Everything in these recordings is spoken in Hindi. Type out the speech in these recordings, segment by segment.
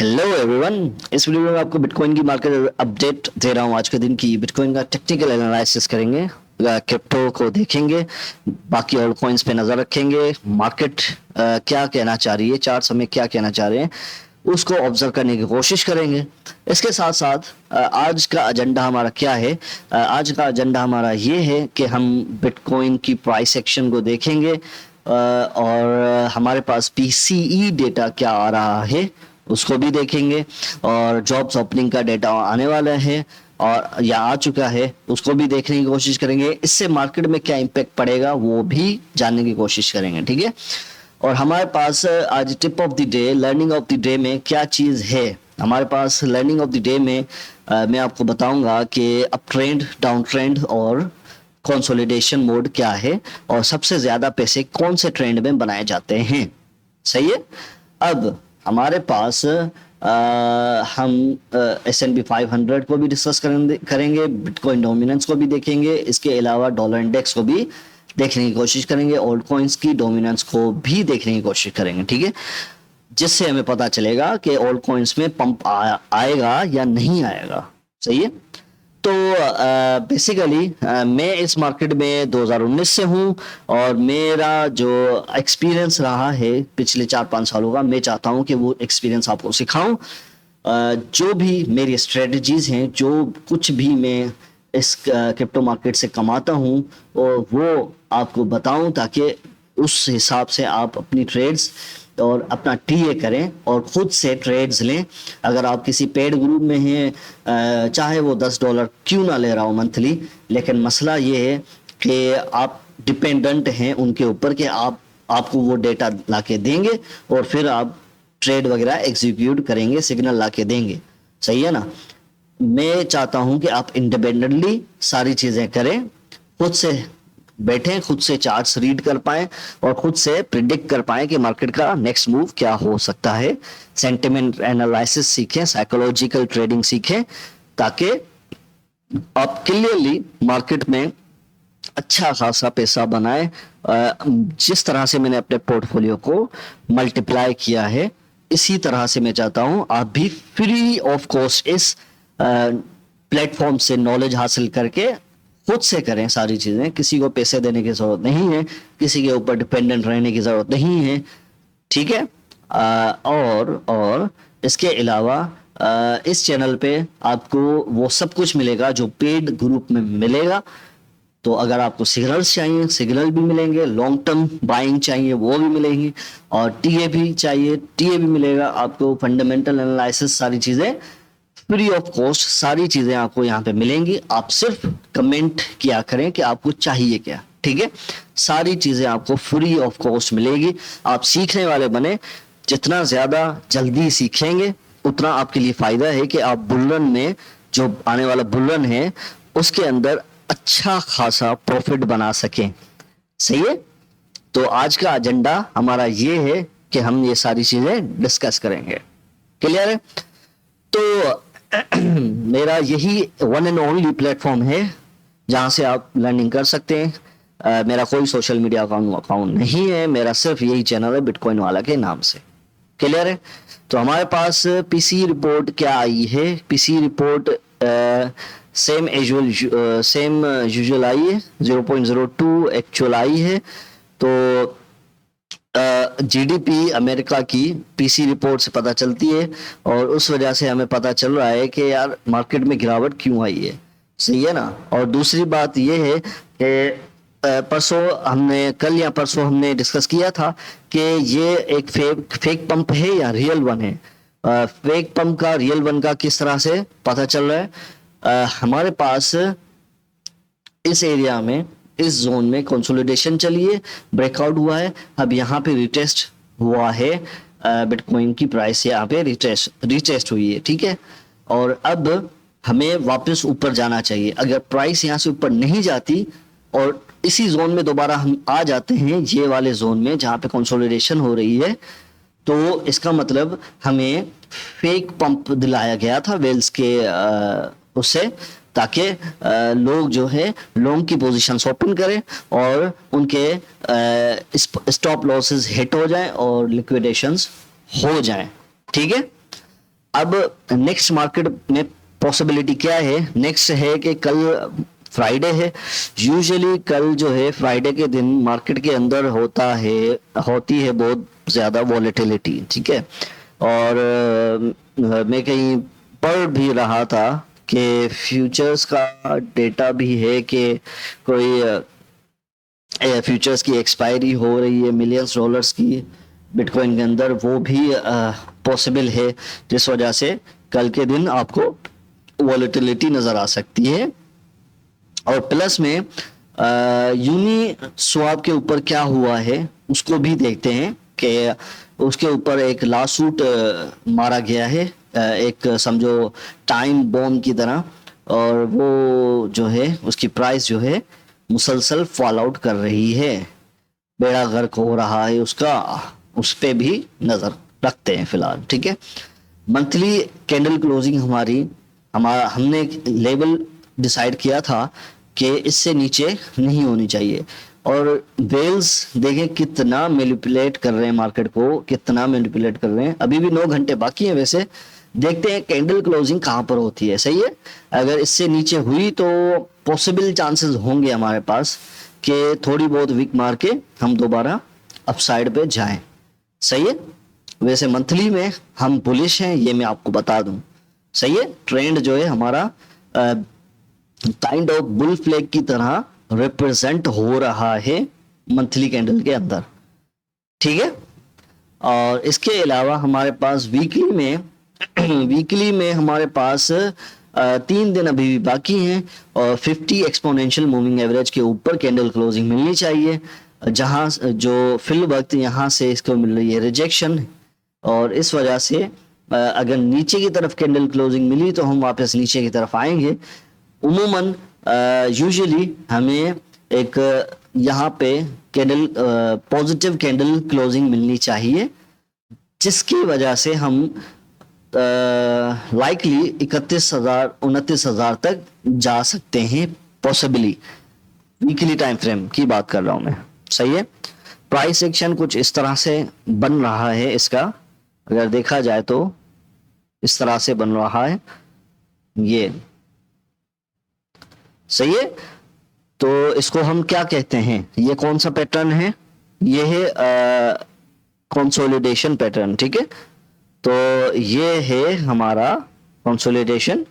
Hello everyone. इस वीडियो में आपको बिटकॉइन की मार्केट अपडेट दे रहा हूँ। आज के दिन की बिटकॉइन का टेक्निकल एनालिसिस करेंगे, क्रिप्टो को देखेंगे, बाकी ऑल कॉइन्स पे नजर रखेंगे। मार्केट क्या कहना चाह रही है, चार्ट्स हमें क्या कहना चाह रहे हैं, उसको ऑब्जर्व करने की कोशिश करेंगे। इसके साथ साथ आज का एजेंडा हमारा क्या है। आज का एजेंडा हमारा ये है कि हम बिटकॉइन की प्राइस एक्शन को देखेंगे और हमारे पास पीसीई डेटा क्या आ रहा है उसको भी देखेंगे, और जॉब्स ओपनिंग का डेटा आने वाला है और या आ चुका है उसको भी देखने की कोशिश करेंगे। इससे मार्केट में क्या इम्पैक्ट पड़ेगा वो भी जानने की कोशिश करेंगे, ठीक है। और हमारे पास आज tip of the day, learning of the day में क्या चीज़ है हमारे पास। लर्निंग ऑफ द डे में मैं आपको बताऊंगा कि अप ट्रेंड, डाउन ट्रेंड और कंसोलिडेशन मोड क्या है और सबसे ज्यादा पैसे कौन से ट्रेंड में बनाए जाते हैं। सही है। अब हमारे पास हम S&P 500 को भी डिस्कस करेंगे, बिटकॉइन डोमिनेंस को भी देखेंगे, इसके अलावा डॉलर इंडेक्स को भी देखने की कोशिश करेंगे, ओल्ड कॉइन्स की डोमिनेंस को भी देखने की कोशिश करेंगे, ठीक है। जिससे हमें पता चलेगा कि ओल्ड कॉइन्स में पंप आएगा या नहीं आएगा। सही है। तो बेसिकली मैं इस मार्केट में 2019 से हूँ और मेरा जो एक्सपीरियंस रहा है पिछले 4-5 सालों का, मैं चाहता हूँ कि वो एक्सपीरियंस आपको सिखाऊं। जो भी मेरी स्ट्रेटजीज हैं, जो कुछ भी मैं इस क्रिप्टो मार्केट से कमाता हूँ और वो आपको बताऊं, ताकि उस हिसाब से आप अपनी ट्रेड्स और अपना टीए करें और खुद से ट्रेड्स लें। अगर आप किसी पेड ग्रुप में हैं, चाहे वो $10 क्यों ना ले रहा हो मंथली, लेकिन मसला ये है कि आप डिपेंडेंट हैं उनके ऊपर कि आपको वो डेटा लाके देंगे और फिर आप ट्रेड वगैरह एग्जीक्यूट करेंगे, सिग्नल लाके देंगे। सही है ना। मैं चाहता हूं कि आप इंडिपेंडेंटली सारी चीजें करें, खुद से बैठें, खुद से चार्ट्स रीड कर पाएं और खुद से प्रिडिक्ट कर पाएं कि मार्केट का नेक्स्ट मूव क्या हो सकता है। सेंटिमेंट एनालिसिस सीखें, साइकोलॉजिकल ट्रेडिंग सीखें, ताकि आप क्लियरली मार्केट में अच्छा खासा पैसा बनाएं। जिस तरह से मैंने अपने पोर्टफोलियो को मल्टीप्लाई किया है, इसी तरह से मैं चाहता हूं आप भी फ्री ऑफ कॉस्ट इस प्लेटफॉर्म से नॉलेज हासिल करके खुद से करें सारी चीजें। किसी को पैसे देने की जरूरत नहीं है, किसी के ऊपर डिपेंडेंट रहने की जरूरत नहीं है, ठीक है। और इसके अलावा इस चैनल पे आपको वो सब कुछ मिलेगा जो पेड ग्रुप में मिलेगा। तो अगर आपको सिग्नल्स चाहिए, सिग्नल भी मिलेंगे, लॉन्ग टर्म बाइंग चाहिए वो भी मिलेंगी, और टीए भी चाहिए, टीए भी मिलेगा आपको। फंडामेंटल एनालिसिस, सारी चीजें फ्री ऑफ कॉस्ट, सारी चीजें आपको यहाँ पे मिलेंगी। आप सिर्फ कमेंट किया करें कि आपको चाहिए क्या, ठीक है। सारी चीजें आपको फ्री ऑफ कॉस्ट मिलेगी। आप सीखने वाले बने, जितना ज्यादा जल्दी सीखेंगे उतना आपके लिए फायदा है कि आप बुल्रन में, जो आने वाला बुल्रन है, उसके अंदर अच्छा खासा प्रॉफिट बना सकें। सही है। तो आज का एजेंडा हमारा ये है कि हम ये सारी चीजें डिस्कस करेंगे। क्लियर है। तो मेरा यही वन एंड ओनली प्लेटफॉर्म है जहां से आप लर्निंग कर सकते हैं। मेरा कोई सोशल मीडिया अकाउंट नहीं है, मेरा सिर्फ यही चैनल है बिटकॉइन वाला के नाम से। क्लियर है। तो हमारे पास पीसी रिपोर्ट क्या आई है। PC report same usual I है, 0.02 एक्चुअल आई है। तो जीडीपी अमेरिका की पीसी रिपोर्ट से पता चलती है और उस वजह से हमें पता चल रहा है कि यार मार्केट में गिरावट क्यों आई है। सही है ना। और दूसरी बात यह है कि कल या परसों हमने डिस्कस किया था कि ये एक फेक पंप है या रियल वन है। फेक पंप का, रियल वन का किस तरह से पता चल रहा है। हमारे पास इस एरिया में, इस जोन में कंसोलिडेशन चली है, ब्रेकआउट हुआ है। अब यहाँ पे रिटेस्ट हुआ है, बिटकॉइन की प्राइस यहाँ पे रिटेस्ट हुई है, ठीक है। और अब हमें वापस ऊपर जाना चाहिए। अगर प्राइस यहाँ से ऊपर नहीं जाती और इसी जोन में दोबारा हम आ जाते हैं, ये वाले जोन में जहाँ पे कंसोलिडेशन हो रही है, तो इसका मतलब हमें फेक पंप दिलाया गया था वेल्स के उससे, ताकि लोग जो है लॉन्ग की पोजीशन ओपन करें और उनके स्टॉप लॉसेस हिट हो जाएं और लिक्विडेशंस हो जाएं, ठीक है। अब नेक्स्ट मार्केट में पॉसिबिलिटी क्या है, नेक्स्ट है कि कल फ्राइडे है। यूजुअली कल जो है फ्राइडे के दिन मार्केट के अंदर होती है बहुत ज्यादा वॉलेटिलिटी, ठीक है। और मैं कहीं पढ़ भी रहा था कि फ्यूचर्स का डेटा भी है कि कोई फ्यूचर्स की एक्सपायरी हो रही है मिलियंस डॉलर्स की बिटकॉइन के अंदर, वो भी पॉसिबल है, जिस वजह से कल के दिन आपको वॉलेटिलिटी नजर आ सकती है। और प्लस में यूनी स्वैप के ऊपर क्या हुआ है उसको भी देखते हैं कि उसके ऊपर एक लॉसूट मारा गया है, एक समझो टाइम बॉम्ब की तरह, और वो जो है उसकी प्राइस जो है मुसलसल फॉल आउट कर रही है, बेड़ा गर्क हो रहा है उसका, उस पे भी नजर रखते हैं फिलहाल, ठीक है। मंथली कैंडल क्लोजिंग हमने लेवल डिसाइड किया था कि इससे नीचे नहीं होनी चाहिए। और वेल्स देखें कितना मैनिपुलेट कर रहे हैं मार्केट को, कितना मैनिपुलेट कर रहे हैं। अभी भी 9 घंटे बाकी हैं, वैसे देखते हैं कैंडल क्लोजिंग कहां पर होती है, सही है। अगर इससे नीचे हुई तो पॉसिबल चांसेस होंगे हमारे पास कि थोड़ी बहुत वीक मार के हम दोबारा अपसाइड पे जाएं, सही है। वैसे मंथली में हम बुलिश हैं, ये मैं आपको बता दूं, सही है। ट्रेंड जो है हमारा काइंड ऑफ बुल फ्लैग की तरह रिप्रेजेंट हो रहा है मंथली कैंडल के अंदर, ठीक है। और इसके अलावा हमारे पास वीकली में हमारे पास 3 दिन अभी भी बाकी हैं, और 50 एक्सपोनेंशियल मूविंग एवरेज के ऊपर कैंडल क्लोजिंग मिलनी चाहिए, जहां जो फिल वक्त यहाँ से इसको मिल रही है रिजेक्शन, और इस वजह से अगर नीचे की तरफ कैंडल क्लोजिंग मिली तो हम वापस नीचे की तरफ आएंगे। उमूमन यूजुअली हमें एक यहाँ पे कैंडल पॉजिटिव कैंडल क्लोजिंग मिलनी चाहिए, जिसकी वजह से हम लाइकली 31,000-29,000 तक जा सकते हैं, पॉसिबली वीकली टाइम फ्रेम की बात कर रहा हूं मैं, सही है। प्राइस एक्शन कुछ इस तरह से बन रहा है, इसका अगर देखा जाए तो इस तरह से बन रहा है, ये सही है। तो इसको हम क्या कहते हैं, ये कौन सा पैटर्न है, ये है कंसोलिडेशन पैटर्न, ठीक है। तो ये है हमारा कंसोलिडेशन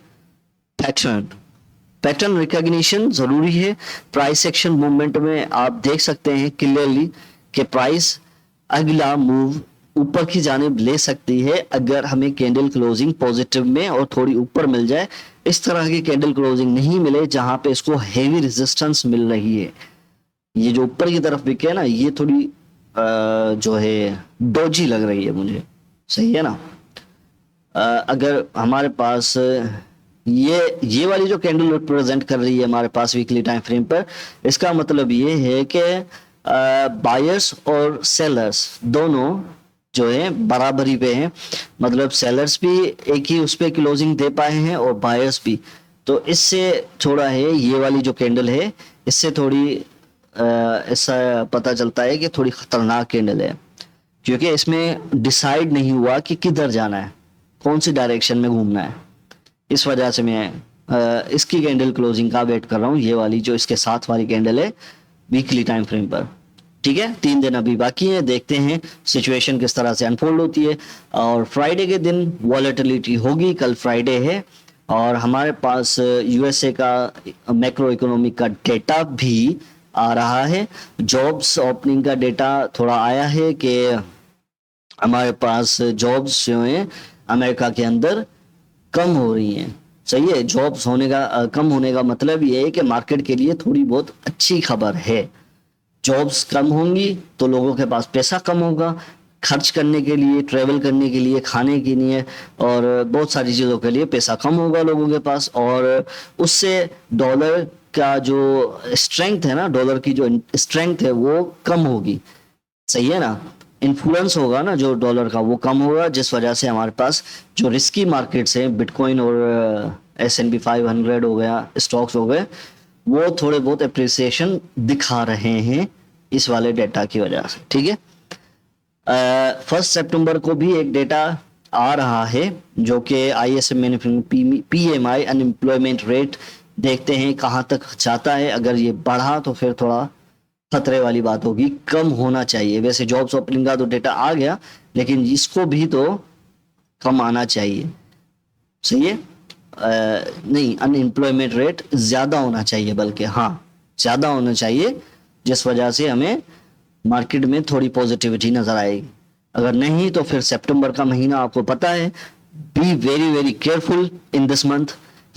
पैटर्न रिकॉग्निशन जरूरी है। प्राइस एक्शन मूवमेंट में आप देख सकते हैं क्लियरली कि प्राइस अगला मूव ऊपर की जानिब ले सकती है अगर हमें कैंडल क्लोजिंग पॉजिटिव में और थोड़ी ऊपर मिल जाए। इस तरह की कैंडल क्लोजिंग नहीं मिले जहां पे इसको हेवी रेजिस्टेंस मिल रही है, ये जो ऊपर की तरफ बिके ना, ये थोड़ी जो है डोजी लग रही है मुझे, सही है ना। अगर हमारे पास ये वाली जो कैंडल रिप्रेजेंट कर रही है हमारे पास वीकली टाइम फ्रेम पर, इसका मतलब ये है कि बायर्स और सेलर्स दोनों जो है बराबरी पे हैं, मतलब सेलर्स भी एक ही उस पे क्लोजिंग दे पाए हैं और बायर्स भी। तो इससे थोड़ा है, ये वाली जो कैंडल है इससे थोड़ी ऐसा पता चलता है कि थोड़ी खतरनाक कैंडल है, क्योंकि इसमें डिसाइड नहीं हुआ कि किधर जाना है, कौन सी डायरेक्शन में घूमना है। इस वजह से मैं इसकी कैंडल क्लोजिंग का वेट कर रहा हूँ, ये वाली जो इसके साथ वाली कैंडल है वीकली टाइम फ्रेम पर, ठीक है। 3 दिन अभी बाकी है, देखते हैं सिचुएशन किस तरह से अनफोल्ड होती है। और फ्राइडे के दिन वॉलेटिलिटी होगी, कल फ्राइडे है, और हमारे पास यूएसए का मैक्रो इकोनॉमिक का डेटा भी आ रहा है। जॉब्स ओपनिंग का डेटा थोड़ा आया है कि हमारे पास जॉब्स जो हैं अमेरिका के अंदर कम हो रही हैं, सही है। जॉब्स कम होने का मतलब ये है कि मार्केट के लिए थोड़ी बहुत अच्छी खबर है। जॉब्स कम होंगी तो लोगों के पास पैसा कम होगा, खर्च करने के लिए, ट्रेवल करने के लिए, खाने के लिए और बहुत सारी चीज़ों के लिए पैसा कम होगा लोगों के पास, और उससे डॉलर का जो स्ट्रेंथ है ना, डॉलर की जो स्ट्रेंथ है वो कम होगी, सही है ना। इन्फ्लुएंस होगा ना जो डॉलर का वो कम होगा, जिस वजह से हमारे पास जो रिस्की मार्केट्स हैं, बिटकॉइन और S&P 500 हो गया, स्टॉक्स हो गए, वो थोड़े बहुत अप्रिसिएशन दिखा रहे हैं इस वाले डेटा की वजह से, ठीक है। 1 सितंबर को भी एक डेटा आ रहा है, जो कि ISM manufacturing PMI unemployment rate देखते हैं कहाँ तक जाता है। अगर ये बढ़ा तो फिर थोड़ा खतरे वाली बात होगी, कम होना चाहिए। वैसे जॉब्स ओपनिंग का तो डेटा आ गया, लेकिन इसको भी तो कम आना चाहिए। सही है, नहीं, अनएम्प्लॉयमेंट रेट ज्यादा होना चाहिए, बल्कि हाँ ज्यादा होना चाहिए, जिस वजह से हमें मार्केट में थोड़ी पॉजिटिविटी नजर आएगी। अगर नहीं तो फिर सितंबर का महीना आपको पता है, be very very careful in this month.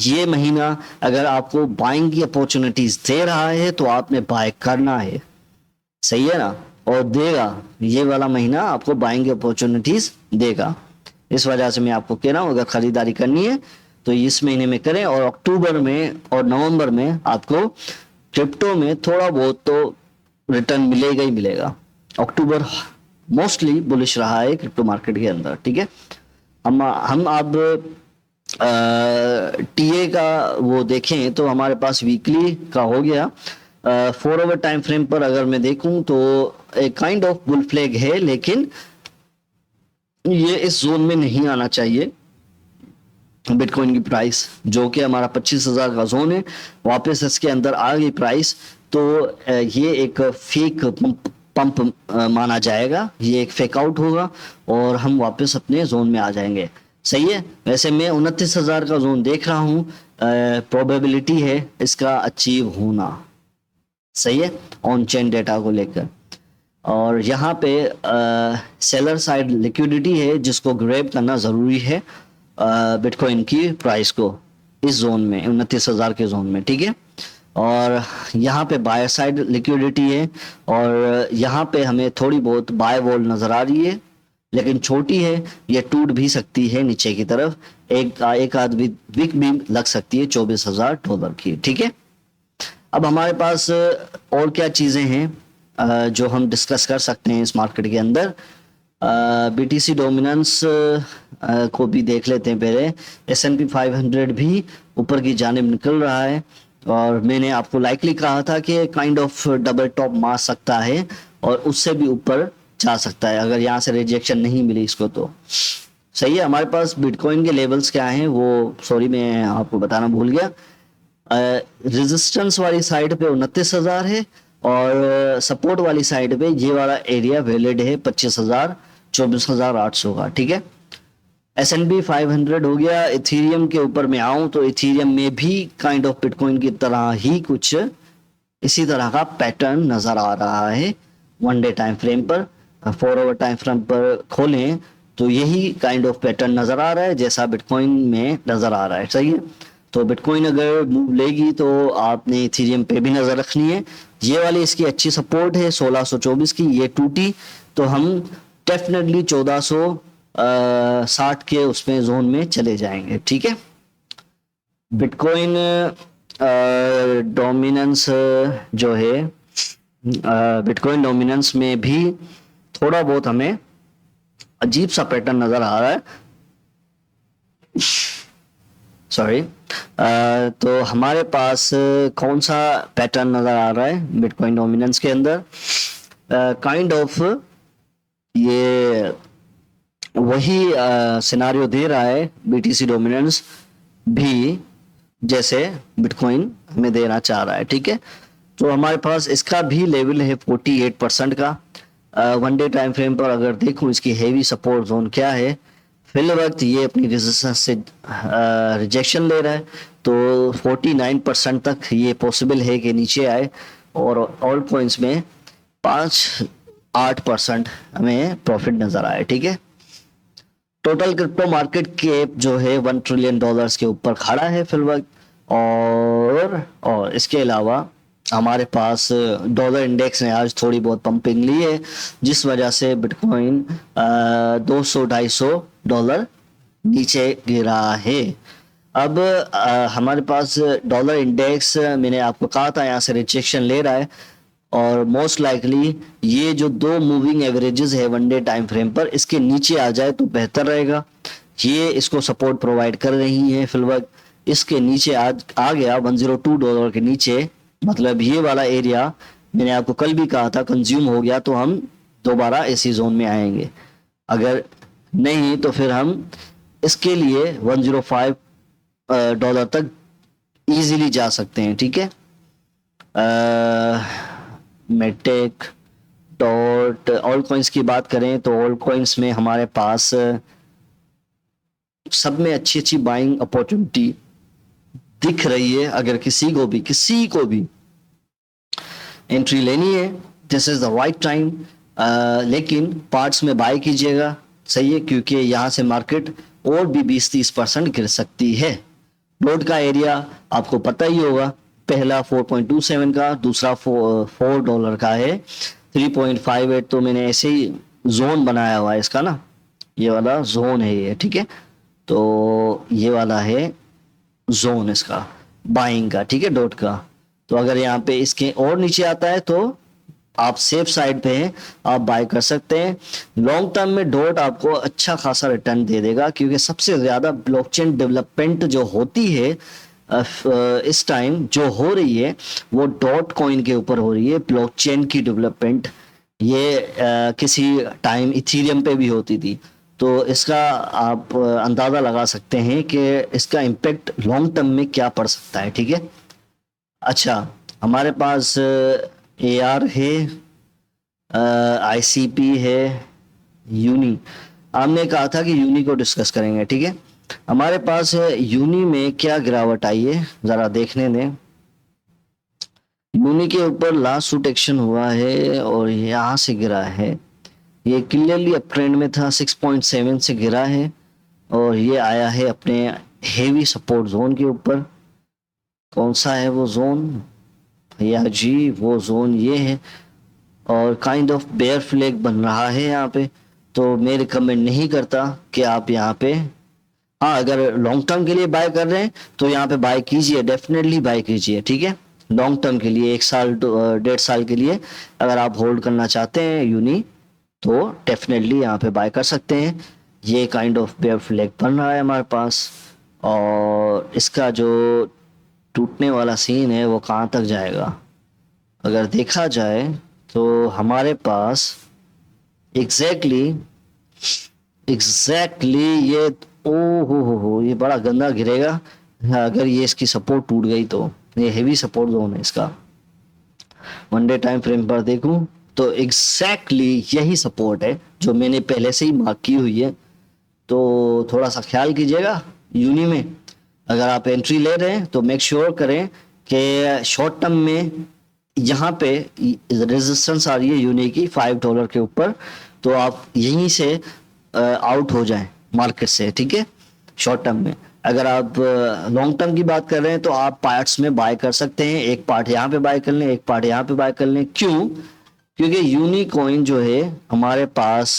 ये महीना अगर आपको बाइंग की अपॉर्चुनिटीज दे रहा है तो आपने बाय करना है। सही है ना, और देगा, ये वाला महीना आपको बाइंग की अपॉर्चुनिटीज देगा। इस वजह से मैं आपको कह रहा हूं, अगर खरीदारी करनी है तो इस महीने में करें, और अक्टूबर में और नवंबर में आपको क्रिप्टो में थोड़ा बहुत तो रिटर्न मिलेगा ही मिलेगा। अक्टूबर मोस्टली बुलिश रहा है क्रिप्टो मार्केट के अंदर। ठीक है, हम अब टीए का वो देखें तो हमारे पास वीकली का हो गया। 4 आवर टाइम फ्रेम पर अगर मैं देखूं तो एक काइंड ऑफ बुल फ्लैग है, लेकिन ये इस जोन में नहीं आना चाहिए। बिटकॉइन की प्राइस जो कि हमारा 25,000 का जोन है, वापस इसके अंदर आ गई प्राइस, तो ये एक फेक पंप माना जाएगा, ये एक फेक आउट होगा और हम वापस अपने जोन में आ जाएंगे। सही है, वैसे मैं 29,000 का जोन देख रहा हूँ, प्रोबेबिलिटी है इसका अचीव होना। सही है, ऑन चेन डेटा को लेकर। और यहाँ पे सेलर साइड लिक्विडिटी है जिसको ग्रैब करना ज़रूरी है बिटकॉइन की प्राइस को इस जोन में, 29,000 के जोन में। ठीक है, और यहाँ पे बायर साइड लिक्विडिटी है, और यहाँ पे हमें थोड़ी बहुत बाय वॉल नज़र आ रही है, लेकिन छोटी है, ये टूट भी सकती है नीचे की तरफ, एक आध वीक भी लग सकती है $24,000 की। ठीक है, अब हमारे पास और क्या चीज़ें हैं जो हम डिस्कस कर सकते हैं इस मार्केट के अंदर। BTC डोमिनेंस को भी देख लेते हैं पहले। S&P 500 भी ऊपर की जानिब निकल रहा है, और मैंने आपको लाइकली कहा था कि काइंड ऑफ डबल टॉप मार सकता है और उससे भी ऊपर जा सकता है अगर यहाँ से रिजेक्शन नहीं मिली इसको तो। सही है, हमारे पास बिटकॉइन के लेवल्स क्या हैं वो, सॉरी मैं आपको बताना भूल गया। रेजिस्टेंस वाली साइड पे 29,000 है, और सपोर्ट वाली साइड पे ये वाला एरिया वैलिड है 25,000 24,800 का। ठीक है, S&P 500 हो गया। इथेरियम के ऊपर मैं आऊं तो इथेरियम में भी काइंड ऑफ बिटकॉइन की तरह ही कुछ इसी तरह का पैटर्न नजर आ रहा है। 1 डे टाइम फ्रेम पर, 4 आवर टाइम फ्रेम पर खोलें तो यही काइंड ऑफ पैटर्न नजर आ रहा है जैसा बिटकॉइन में नजर आ रहा है। सही है, तो बिटकॉइन अगर मूव लेगी तो आपने इथेरियम पे भी नजर रखनी है। ये वाली इसकी अच्छी सपोर्ट है 1624 की, ये टूटी तो हम डेफिनेटली 1460 के उसमें जोन में चले जाएंगे। ठीक है, बिटकॉइन डोमिनेंस जो है, बिटकॉइन डोमिनेंस में भी थोड़ा बहुत हमें अजीब सा पैटर्न नजर आ रहा है। सॉरी, तो हमारे पास कौन सा पैटर्न नजर आ रहा है बिटकॉइन डोमिनेंस के अंदर? काइंड ऑफ ये वही सिनारियो दे रहा है BTC डोमिनेंस भी जैसे बिटकॉइन हमें देना चाह रहा है। ठीक है, तो हमारे पास इसका भी लेवल है 48% का। 1 डे टाइम फ्रेम पर अगर देखूं इसकी हेवी सपोर्ट जोन क्या है, फिल वक्त ये अपनी रेजिस्टेंस से रिजेक्शन ले रहा है, तो 49% तक ये पॉसिबल है कि नीचे आए, और ऑल पॉइंट्स में 5-8% हमें प्रॉफिट नजर आए। ठीक है, टोटल क्रिप्टो मार्केट कैप जो है $1 ट्रिलियन के ऊपर खड़ा है फिल वक्त, और इसके अलावा हमारे पास डॉलर इंडेक्स ने आज थोड़ी बहुत पंपिंग ली है, जिस वजह से बिटकॉइन $200-250 नीचे गिरा है। अब हमारे पास डॉलर इंडेक्स, मैंने आपको कहा था यहाँ से रिजेक्शन ले रहा है, और मोस्ट लाइकली ये जो 2 मूविंग एवरेजेस है 1 डे टाइम फ्रेम पर, इसके नीचे आ जाए तो बेहतर रहेगा। ये इसको सपोर्ट प्रोवाइड कर रही है फिल वक्त, इसके नीचे आज आ गया $102 के नीचे, मतलब ये वाला एरिया मैंने आपको कल भी कहा था कंज्यूम हो गया तो हम दोबारा इसी जोन में आएंगे। अगर नहीं तो फिर हम इसके लिए $105 तक इजीली जा सकते हैं, ठीक है। मेटेक डॉट ऑल कॉइन्स की बात करें तो ऑल कॉइन्स में हमारे पास सब में अच्छी अच्छी बाइंग अपॉर्चुनिटी दिख रही है। अगर किसी को भी एंट्री लेनी है, this is the right time. लेकिन पार्ट्स में बाय कीजिएगा, सही है, क्योंकि यहाँ से मार्केट और भी 20-30% गिर सकती है। लोड का एरिया आपको पता ही होगा, पहला 4.27 का, दूसरा $4 का है। 3.58 तो मैंने ऐसे ही जोन बनाया हुआ है इसका ना, ये वाला जोन है ये, ठीक है। तो ये वाला है जोन इसका बाइंग का, ठीक है, डॉट का। तो अगर यहाँ पे इसके और नीचे आता है तो आप सेफ साइड पे हैं, आप बाय कर सकते हैं। लॉन्ग टर्म में डॉट आपको अच्छा खासा रिटर्न दे देगा, क्योंकि सबसे ज्यादा ब्लॉकचेन डेवलपमेंट जो होती है इस टाइम जो हो रही है वो डॉट कॉइन के ऊपर हो रही है। ब्लॉकचेन की डेवलपमेंट ये किसी टाइम इथेरियम पे भी होती थी। तो इसका आप अंदाजा लगा सकते हैं कि इसका इम्पेक्ट लॉन्ग टर्म में क्या पड़ सकता है, ठीक है। अच्छा, हमारे पास AR है, ICP है, यूनी। हमने कहा था कि यूनी को डिस्कस करेंगे, ठीक है। हमारे पास यूनी में क्या गिरावट आई है जरा देखने दें। यूनी के ऊपर लास्ट सूट एक्शन हुआ है और यहाँ से गिरा है। ये क्लियरली अप ट्रेंड में था, 6.7 से गिरा है और ये आया है अपने हेवी सपोर्ट जोन के ऊपर। कौन सा है वो जोन भैया जी? वो जोन ये है और काइंड ऑफ बेयर फ्लैग बन रहा है यहाँ पे। तो मैं रिकमेंड नहीं करता कि आप यहाँ पे, हाँ अगर लॉन्ग टर्म के लिए बाय कर रहे हैं तो यहाँ पे बाय कीजिए, डेफिनेटली बाय कीजिए, ठीक है। लॉन्ग टर्म के लिए 1 साल 1.5 साल के लिए अगर आप होल्ड करना चाहते हैं यूनी, तो डेफिनेटली यहाँ पे बाय कर सकते हैं। ये काइंड ऑफ बेयर फ्लैग बन रहा है हमारे पास और इसका जो टूटने वाला सीन है वो कहाँ तक जाएगा अगर देखा जाए तो हमारे पास एग्जैक्टली ये, ओ हो ये बड़ा गंदा गिरेगा अगर ये इसकी सपोर्ट टूट गई तो। ये हेवी सपोर्ट जोन है इसका। 1 डे टाइम फ्रेम पर देखूं तो एग्जैक्टली यही सपोर्ट है जो मैंने पहले से ही मार्क की हुई है। तो थोड़ा सा ख्याल कीजिएगा यूनी में अगर आप एंट्री ले रहे हैं तो मेक श्योर करें कि शॉर्ट टर्म में यहाँ पे रेजिस्टेंस आ रही है यूनी की $5 के ऊपर, तो आप यहीं से आउट हो जाएं मार्केट से, ठीक है, शॉर्ट टर्म में। अगर आप लॉन्ग टर्म की बात कर रहे हैं तो आप पार्ट्स में बाय कर सकते हैं। एक पार्ट यहाँ पे बाय कर लें, एक पार्ट यहाँ पे बाय कर लें। क्यों? क्योंकि यूनिकॉइन जो है हमारे पास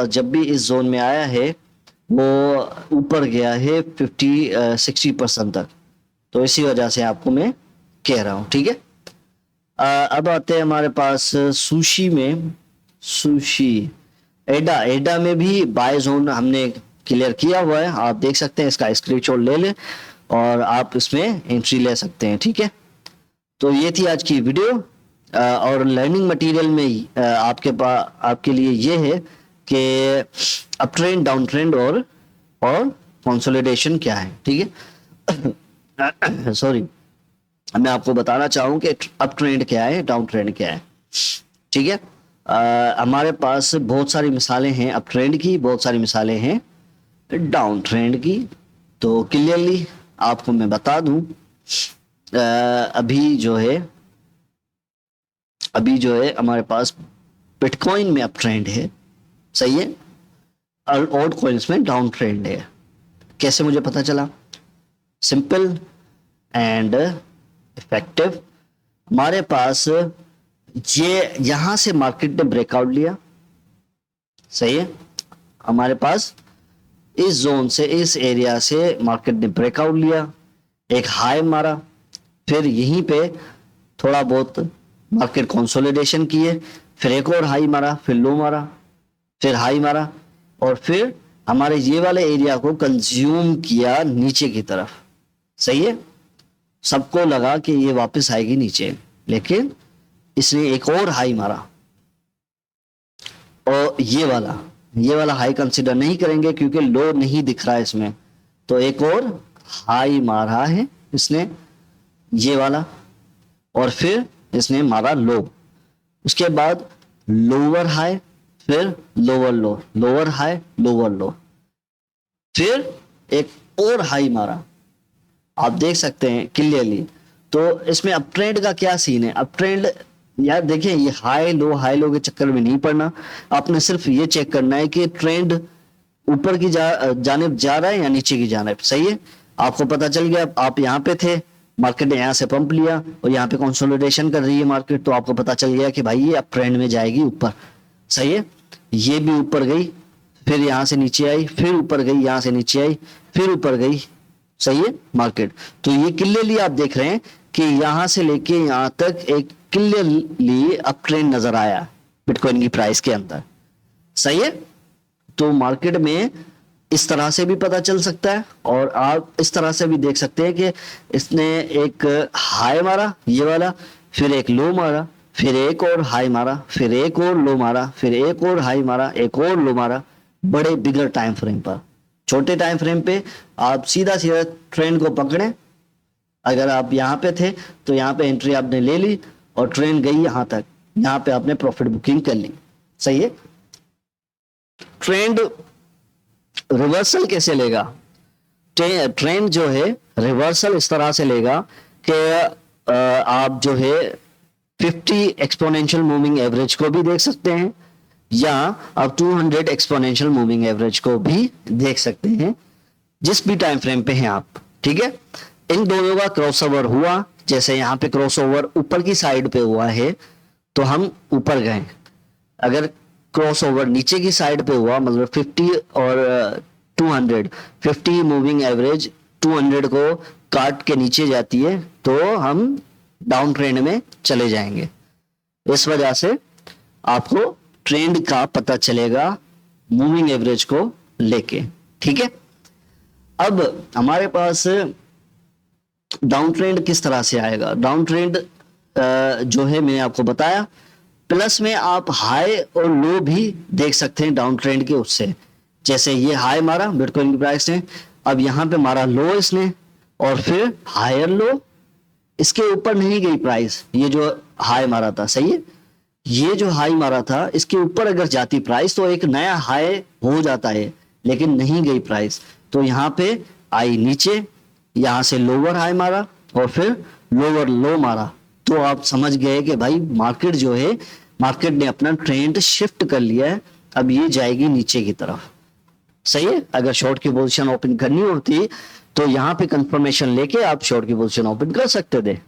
जब भी इस जोन में आया है वो ऊपर गया है 50-60% तक। तो इसी वजह से आपको मैं कह रहा हूँ, ठीक है। अब आते हैं हमारे पास एडा में भी बाय जोन हमने क्लियर किया हुआ है। आप देख सकते हैं, इसका स्क्रीनशॉट ले लें और आप इसमें एंट्री ले सकते हैं, ठीक है। तो ये थी आज की वीडियो और लर्निंग मटेरियल में आपके लिए ये है कि अप ट्रेंड, डाउन ट्रेंड और कंसोलिडेशन क्या है, ठीक है। सॉरी, मैं आपको बताना चाहूँ कि अप ट्रेंड क्या है, डाउन ट्रेंड क्या है, ठीक है। हमारे पास बहुत सारी मिसालें हैं अप ट्रेंड की, बहुत सारी मिसालें हैं डाउन ट्रेंड की। तो क्लियरली आपको मैं बता दूं, अभी जो है हमारे पास बिटकॉइन में अप ट्रेंड है, सही है, और ऑल्ट कॉइन्स में डाउन ट्रेंड है। कैसे मुझे पता चला? Simple and effective. हमारे पास ये यहां से मार्केट ने ब्रेकआउट लिया, सही है। हमारे पास इस जोन से, इस एरिया से मार्केट ने ब्रेकआउट लिया, एक हाई मारा, फिर यहीं पे थोड़ा बहुत मार्केट कंसोलिडेशन किए, फिर एक और हाई मारा, फिर लो मारा, फिर हाई मारा और फिर हमारे ये वाले एरिया को कंज्यूम किया नीचे की तरफ, सही है। सबको लगा कि ये वापस आएगी नीचे, लेकिन इसने एक और हाई मारा, और ये वाला हाई कंसीडर नहीं करेंगे क्योंकि लो नहीं दिख रहा है इसमें, तो एक और हाई मारा है इसने ये वाला, और फिर इसने मारा लो, उसके बाद लोअर हाई, फिर लोअर लो, लोअर हाई लोअर लो, फिर एक और हाई मारा, आप देख सकते हैं क्लियरली। तो इसमें अप ट्रेंड का क्या सीन है, अप ट्रेंड यार देखिए, ये हाई लो के चक्कर में नहीं पड़ना, आपने सिर्फ ये चेक करना है कि ट्रेंड ऊपर की जानिब जा रहा है या नीचे की जानिब, सही है। आपको पता चल गया, आप यहाँ पे थे, मार्केट ने यहाँ से पंप लिया और यहाँ पे कंसोलिडेशन कर रही है मार्केट, तो आपको पता चल गया कि भाई ये अप ट्रेंड में जाएगी ऊपर, सही है। ये भी ऊपर गई, फिर यहाँ से नीचे आई, फिर ऊपर गई, यहाँ से नीचे आई, फिर ऊपर गई, सही है मार्केट। तो ये क्लियरली आप देख रहे हैं कि यहां से लेके यहां तक एक क्लियरली अप ट्रेंड नजर आया बिटकॉइन की प्राइस के अंदर, सही है। तो मार्केट में इस तरह से भी पता चल सकता है और आप इस तरह से भी देख सकते हैं कि इसने एक हाई मारा ये वाला, फिर एक लो मारा, फिर एक और हाई मारा, फिर एक और लो मारा, फिर एक और हाई मारा, एक और लो मारा, बड़े बिगर टाइम फ्रेम पर। छोटे टाइम फ्रेम पे आप सीधा सीधा ट्रेंड को पकड़ें, अगर आप यहाँ पे थे तो यहाँ पे एंट्री आपने ले ली और ट्रेंड गई यहाँ तक, यहाँ पे आपने प्रॉफिट बुकिंग कर ली, सही है। ट्रेंड रिवर्सल कैसे लेगा, ट्रेंड जो है रिवर्सल इस तरह से लेगा कि आप जो है 50 एक्सपोनेंशियल मूविंग एवरेज को भी देख सकते हैं या आप 200 एक्सपोनेंशियल मूविंग एवरेज को भी देख सकते हैं, जिस भी टाइम फ्रेम पे हैं आप, ठीक है। इन दोनों का क्रॉसओवर हुआ, जैसे यहाँ पे क्रॉसओवर ऊपर की साइड पे हुआ है तो हम ऊपर गए, अगर क्रॉसओवर नीचे की साइड पे हुआ मतलब 50 और 200, 50 मूविंग एवरेज 200 को काट के नीचे जाती है तो हम डाउन ट्रेंड में चले जाएंगे। इस वजह से आपको ट्रेंड का पता चलेगा मूविंग एवरेज को लेके, ठीक है। अब हमारे पास डाउन ट्रेंड किस तरह से आएगा, डाउन ट्रेंड जो है मैंने आपको बताया, प्लस में आप हाई और लो भी देख सकते हैं डाउन ट्रेंड के उससे, जैसे ये हाई मारा बिटकॉइन की प्राइस ने, अब यहाँ पे मारा लो इसने और फिर हायर लो, इसके ऊपर नहीं गई प्राइस, ये जो हाई मारा था, सही है, ये जो हाई मारा था इसके ऊपर अगर जाती प्राइस तो एक नया हाई हो जाता है, लेकिन नहीं गई प्राइस, तो यहाँ पे आई नीचे, यहाँ से लोअर हाई मारा और फिर लोअर लो मारा, तो आप समझ गए कि भाई मार्केट जो है, मार्केट ने अपना ट्रेंड शिफ्ट कर लिया है, अब ये जाएगी नीचे की तरफ, सही है। अगर शॉर्ट की पोजीशन ओपन करनी होती तो यहाँ पे कंफर्मेशन लेके आप शॉर्ट की पोजीशन ओपन कर सकते थे।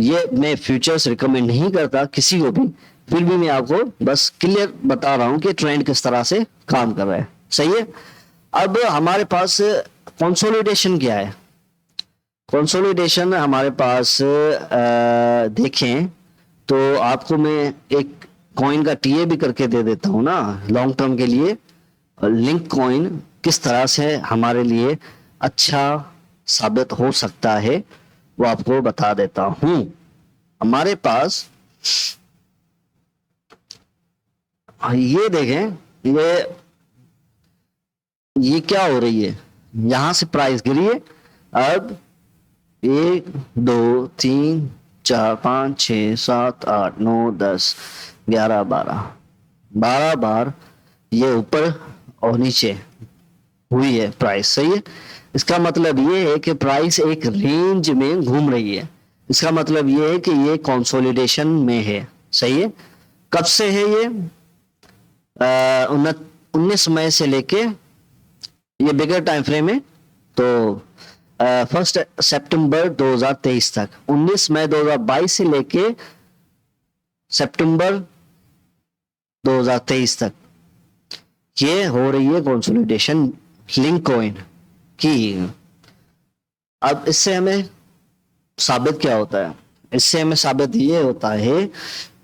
ये मैं फ्यूचर्स रिकमेंड नहीं करता किसी को भी, फिर भी मैं आपको बस क्लियर बता रहा हूं कि ट्रेंड किस तरह से काम कर रहा है, सही है। अब हमारे पास कंसोलिडेशन क्या है, कंसोलिडेशन हमारे पास देखें तो आपको मैं एक कॉइन का टीए भी करके दे देता हूं ना लॉन्ग टर्म के लिए, लिंक कॉइन किस तरह से हमारे लिए अच्छा साबित हो सकता है वो आपको बता देता हूं। हमारे पास ये देखें, ये क्या हो रही है, यहां से प्राइस गिरी है, अब 1 2 3 4 5 6 7 8 9 10 11 12 बार ये ऊपर और नीचे हुई है प्राइस, सही है। इसका मतलब ये है कि प्राइस एक रेंज में घूम रही है, इसका मतलब ये है कि ये कंसोलिडेशन में है, सही है। कब से है ये, 19 मई से लेके, ये बिगर टाइम फ्रेम है, तो 1 सितंबर 2023 तक, 19 मई 2022 से लेके सितंबर 2023 तक ये हो रही है कंसोलिडेशन लिंक कॉइन की। अब इससे हमें साबित क्या होता है, इससे हमें साबित ये होता है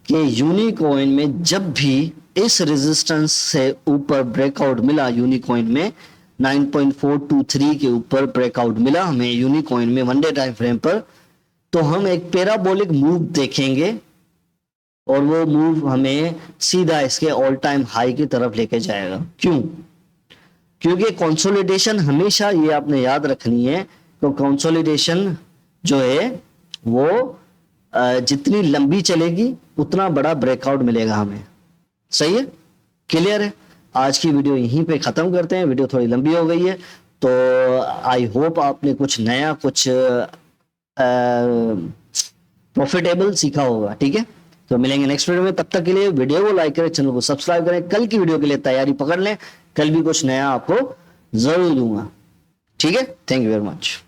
कि यूनिकॉइन में जब भी इस रेजिस्टेंस से ऊपर ब्रेकआउट मिला, यूनिकॉइन में 9.423 के ऊपर ब्रेकआउट मिला हमें यूनिकॉइन में वन डे टाइम फ्रेम पर, तो हम एक पैराबोलिक मूव देखेंगे और वो मूव हमें सीधा इसके ऑल टाइम हाई की तरफ लेके जाएगा। क्यों? क्योंकि कंसोलिडेशन हमेशा, ये आपने याद रखनी है, तो कंसोलिडेशन जो है वो जितनी लंबी चलेगी उतना बड़ा ब्रेकआउट मिलेगा हमें। सही है? क्लियर है? आज की वीडियो यहीं पे खत्म करते हैं, वीडियो थोड़ी लंबी हो गई है, तो आई होप आपने कुछ नया, कुछ प्रॉफिटेबल सीखा होगा। ठीक है, तो मिलेंगे नेक्स्ट वीडियो में। तब तक के लिए वीडियो को लाइक करें, चैनल को सब्सक्राइब करें। कल की वीडियो के लिए तैयारी पकड़ लें, कल भी कुछ नया आपको जरूर दूंगा। ठीक है, थैंक यू वेरी मच।